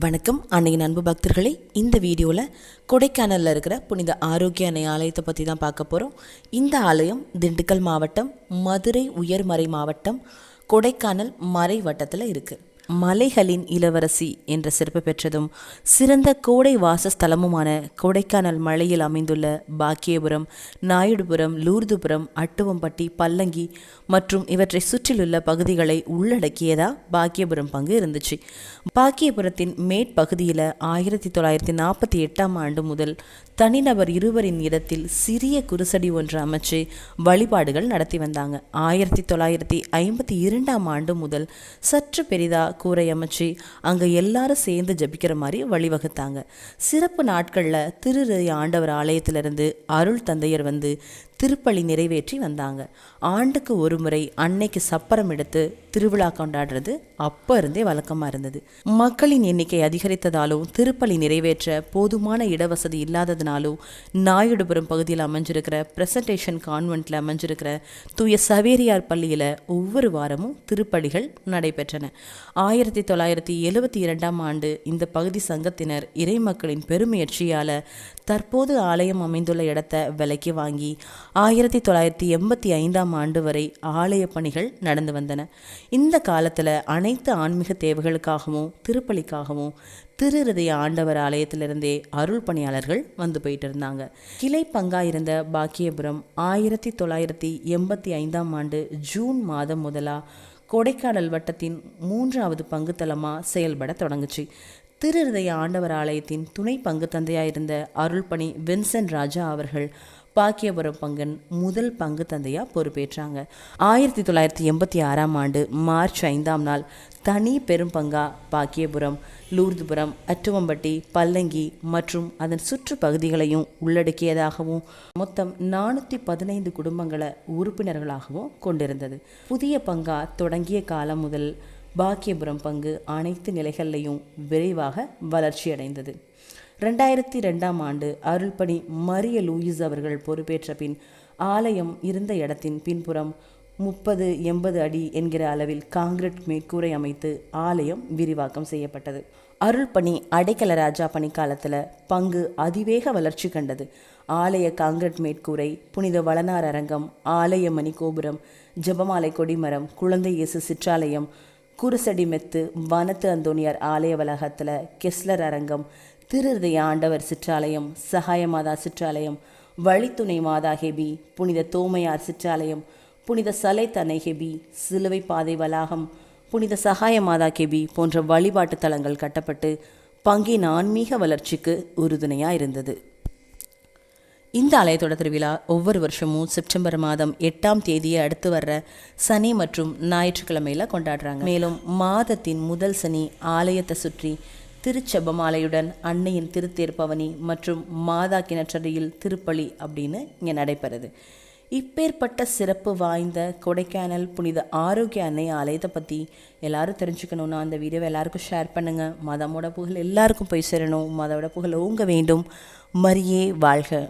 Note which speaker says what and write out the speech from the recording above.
Speaker 1: வணக்கம் அன்னையின் அன்பு பக்தர்களே, இந்த வீடியோவில் கொடைக்கானலில் இருக்கிற புனித ஆரோக்கிய அன்னை ஆலயத்தை பற்றி தான் பார்க்க போகிறோம். இந்த ஆலயம் திண்டுக்கல் மாவட்டம், மதுரை உயர்மறை மாவட்டம், கொடைக்கானல் மறை வட்டத்தில் இருக்குது. மலைகளின் இளவரசி என்ற சிறப்பு பெற்றதும் சிறந்த கோடை வாசஸ்தலமுமான கொடைக்கானல் மலையில் அமைந்துள்ள பாக்கியபுரம், நாயுடுபுரம், லூர்துபுரம், அட்டுவம்பட்டி, பல்லங்கி மற்றும் இவற்றை சுற்றிலுள்ள பகுதிகளை உள்ளடக்கியதா பாக்கியபுரம் பங்கு இருந்துச்சு. பாக்கியபுரத்தின் மேற்பகுதியில் 1948ஆம் ஆண்டு முதல் தனிநபர் இருவரின் இடத்தில் சிறிய குருசடி ஒன்று அமைச்சு வழிபாடுகள் நடத்தி வந்தாங்க. 1952ஆம் ஆண்டு முதல் சற்று பெரிதா கூரை அமைச்சு அங்கே எல்லாரும் சேர்ந்து ஜபிக்கிற மாதிரி வழிவகுத்தாங்க. சிறப்பு நாட்களில் திருநெறி ஆண்டவர் ஆலயத்திலிருந்து அருள் தந்தையர் வந்து திருப்பலி நிறைவேற்றி வந்தாங்க. ஆண்டுக்கு ஒரு முறை அன்னைக்கு சப்பரம் எடுத்து திருவிழா கொண்டாடுறது அப்போ இருந்தே வழக்கமாக இருந்தது. மக்களின் எண்ணிக்கை அதிகரித்ததாலும் திருப்பலி நிறைவேற்ற போதுமான இடவசதி இல்லாததுனாலும் நாயுடுபுரம் பகுதியில் அமைஞ்சிருக்கிற பிரசன்டேஷன் கான்வென்ட்டில் அமைஞ்சிருக்கிற தூய சவேரியார் பள்ளியில் ஒவ்வொரு வாரமும் திருப்பலிகள் நடைபெற்றன. 1972ஆம் ஆண்டு இந்த பகுதி சங்கத்தினர் இறை மக்களின் பெருமுயற்சியால் தற்போது ஆலயம் அமைந்துள்ள இடத்தை விலைக்கு வாங்கி 1985ஆம் ஆண்டு வரை ஆலய பணிகள் நடந்து வந்தன. இந்த காலத்தில் அனைத்து ஆன்மீக தேவைகளுக்காகவும் திருப்பலிக்காகவும் திருஹிருதய ஆண்டவர் ஆலயத்திலிருந்தே அருள் பணியாளர்கள் வந்து போயிட்டு இருந்தாங்க. கிளை பங்காயிருந்த பாக்கியபுரம் 1985ஆம் ஆண்டு ஜூன் மாதம் முதலாக கொடைக்கானல் வட்டத்தின் 3வது பங்கு தலமாக செயல்பட தொடங்குச்சு. திருஹிருதய ஆண்டவர் ஆலயத்தின் துணை பங்கு தந்தையாயிருந்த அருள்பணி வின்சென்ட் ராஜா அவர்கள் பாக்கியபுரம் பங்கன் முதல் பங்கு தந்தையாக பொறுப்பேற்றாங்க. 1986ஆம் ஆண்டு மார்ச் 5ஆம் நாள் தனி பெரும் பங்கா பாக்கியபுரம், லூர்துபுரம், அட்டுவம்பட்டி, பல்லங்கி மற்றும் அதன் சுற்று பகுதிகளையும் உள்ளடக்கியதாகவும் மொத்தம் 415 குடும்பங்களை உறுப்பினர்களாகவும் கொண்டிருந்தது. புதிய பங்கா தொடங்கிய காலம் முதல் பாக்கியபுரம் பங்கு அனைத்து நிலைகளிலையும் விரைவாக வளர்ச்சியடைந்தது. 2002ஆம் ஆண்டு அருள்பணி மரிய லூயிஸ் அவர்கள் பொறுப்பேற்ற பின் ஆலயம் இருந்த இடத்தின் பின்புறம் 30-80 அடி என்கிற அளவில் காங்கிரீட் மேற்கூரை அமைத்து ஆலயம் விரிவாக்கம் செய்யப்பட்டது. அருள்பணி அடைக்கல ராஜா பணிக்காலத்தில் பங்கு அதிவேக வளர்ச்சி கண்டது. ஆலய காங்கிரீட் மேற்கூரை, புனித வளனார் அரங்கம், ஆலய மணி கோபுரம், ஜபமாலை கொடிமரம், குழந்தை இயேசு சிற்றாலயம், குருசடி மெத்து, வனத்து அந்தோனியார் ஆலய வளாகத்தில் கெஸ்லர் அரங்கம், திருஹிருதய ஆண்டவர் சிற்றாலயம், சகாயமாதா சிற்றாலயம், வழித்துணை மாதா ஹெபி, புனித தோமையார் சிற்றாலயம், புனித சலை தன்னை ஹெபி, சிலுவை பாதை வளாகம், புனித சகாயமாதா கெபி போன்ற வழிபாட்டு தலங்கள் கட்டப்பட்டு பங்கின் ஆன்மீக வளர்ச்சிக்கு உறுதுணையாக இருந்தது. இந்த ஆலயத்தோட திருவிழா ஒவ்வொரு வருஷமும் செப்டம்பர் மாதம் 8ஆம் தேதியை அடுத்து வர்ற சனி மற்றும் ஞாயிற்றுக்கிழமையில் கொண்டாடுறாங்க. மேலும் மாதத்தின் முதல் சனி ஆலயத்தை சுற்றி திருச்செபமாலையுடன் அன்னையின் திருத்தேர்பவனி மற்றும் மாதா கிணற்றடியில் திருப்பலி அப்படின்னு இங்கே நடைபெறுது. இப்பேற்பட்ட சிறப்பு வாய்ந்த கொடைக்கானல் புனித ஆரோக்கிய அன்னை ஆலயத்தை பற்றி எல்லாரும் தெரிஞ்சுக்கணுன்னா அந்த வீடியோவை எல்லாருக்கும் ஷேர் பண்ணுங்கள். மதமோட புகழ் எல்லாருக்கும் போய் சேரணும். மதோட புகழ் ஓங்க வேண்டும். மரியே வாழ்க.